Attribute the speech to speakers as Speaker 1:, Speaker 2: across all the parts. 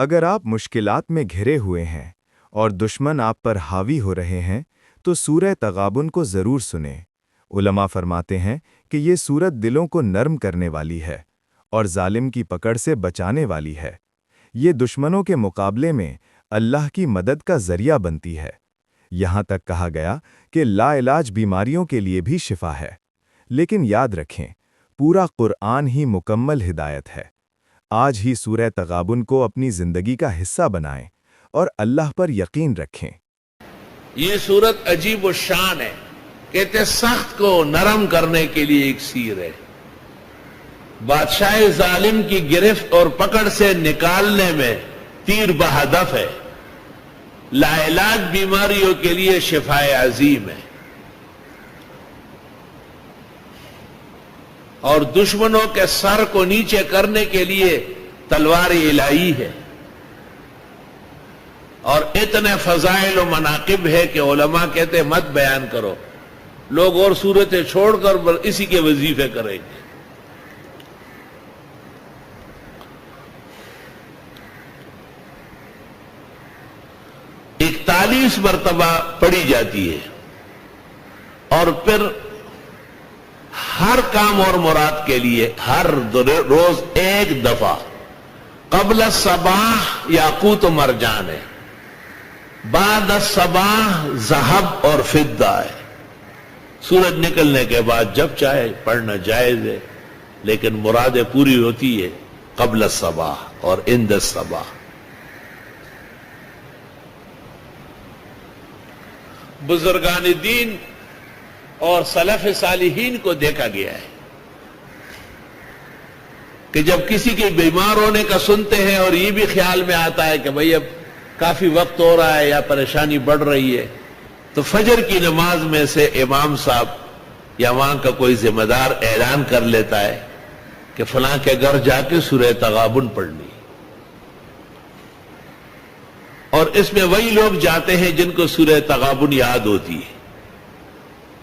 Speaker 1: اگر آپ مشکلات میں گھرے ہوئے ہیں اور دشمن آپ پر حاوی ہو رہے ہیں تو سورہ تغابن کو ضرور سنیں۔ علماء فرماتے ہیں کہ یہ سورت دلوں کو نرم کرنے والی ہے اور ظالم کی پکڑ سے بچانے والی ہے۔ یہ دشمنوں کے مقابلے میں اللہ کی مدد کا ذریعہ بنتی ہے۔ یہاں تک کہا گیا کہ لا علاج بیماریوں کے لیے بھی شفا ہے۔ لیکن یاد رکھیں، پورا قرآن ہی مکمل ہدایت ہے۔ آج ہی سورہ تغابن کو اپنی زندگی کا حصہ بنائیں اور اللہ پر یقین رکھیں۔
Speaker 2: یہ سورت عجیب و شان ہے، کہتے سخت کو نرم کرنے کے لیے ایک سیر ہے، بادشاہ ظالم کی گرفت اور پکڑ سے نکالنے میں تیر بہدف ہے، لا علاج بیماریوں کے لیے شفائے عظیم ہے، اور دشمنوں کے سر کو نیچے کرنے کے لیے تلوار الہی ہے، اور اتنے فضائل و مناقب ہے کہ علماء کہتے ہیں مت بیان کرو، لوگ اور صورتیں چھوڑ کر اسی کے وظیفے کریں گے۔ 41 مرتبہ پڑھی جاتی ہے، اور پھر ہر کام اور مراد کے لیے ہر روز ایک دفعہ قبل الصباح یاقوت و مرجان ہے، بعد الصباح ذہب اور فضہ ہے۔ سورج نکلنے کے بعد جب چاہے پڑھنا جائز ہے، لیکن مرادیں پوری ہوتی ہے قبل الصباح اور عند الصباح۔ بزرگان دین اور سلف صالحین کو دیکھا گیا ہے کہ جب کسی کے بیمار ہونے کا سنتے ہیں اور یہ بھی خیال میں آتا ہے کہ بھئی اب کافی وقت ہو رہا ہے یا پریشانی بڑھ رہی ہے، تو فجر کی نماز میں سے امام صاحب یا وہاں کا کوئی ذمہ دار اعلان کر لیتا ہے کہ فلاں کے گھر جا کے سورہ تغابن پڑھنی، اور اس میں وہی لوگ جاتے ہیں جن کو سورہ تغابن یاد ہوتی ہے،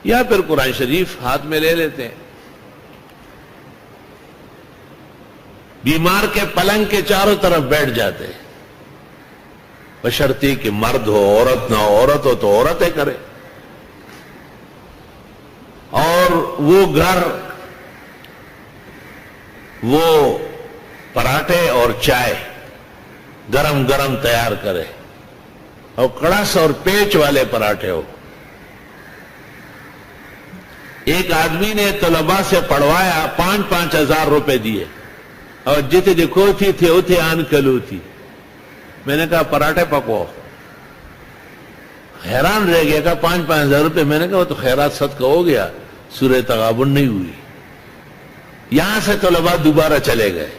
Speaker 2: یا پھر قرآن شریف ہاتھ میں لے لیتے ہیں۔ بیمار کے پلنگ کے چاروں طرف بیٹھ جاتے ہیں، بشرطی کہ مرد ہو عورت نہ ہو، عورت ہو تو عورتیں کرے، اور وہ گھر وہ پراٹھے اور چائے گرم گرم تیار کرے، اور کڑس اور پیچ والے پراٹھے ہو۔ ایک آدمی نے طلباء سے پڑھوایا، 5-5 ہزار روپے دیے، اور جتنے دیکھو تھے اتنے آن کلو تھی۔ میں نے کہا پراٹھے پکو، حیران رہ گیا، کہا 5-5 ہزار روپے۔ میں نے کہا وہ تو خیرات صدقہ ہو گیا، سورہ تغابن نہیں ہوئی۔ یہاں سے طلباء دوبارہ چلے گئے،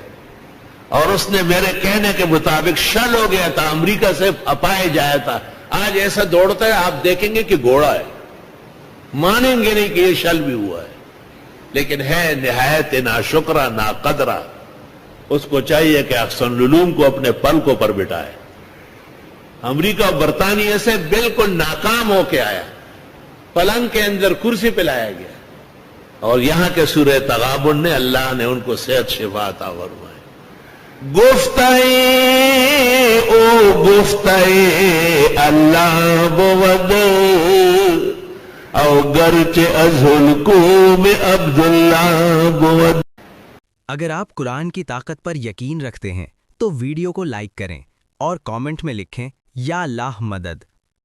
Speaker 2: اور اس نے میرے کہنے کے مطابق شل ہو گیا تھا، امریکہ سے اپائے جایا تھا، آج ایسا دوڑتا ہے آپ دیکھیں گے کہ گھوڑا ہے، مانیں گے نہیں کہ یہ شل بھی ہوا ہے، لیکن ہے نہایت ناشکرہ ناقدرہ۔ اس کو چاہیے کہ احسن العلوم کو اپنے پلکوں پر بٹھائے۔ امریکہ اور برطانیہ سے بالکل ناکام ہو کے آیا، پلنگ کے اندر کرسی پہ لایا گیا، اور یہاں کے سورہ تغابن نے اللہ نے ان کو صحت شفا عطا فرمائی۔ گفتائے او گفتائے اللہ بود، او گرچہ از حلقوم عبداللہ بود۔
Speaker 3: اگر آپ قرآن کی طاقت پر یقین رکھتے ہیں تو ویڈیو کو لائک کریں اور کامنٹ میں لکھیں یا اللہ مدد۔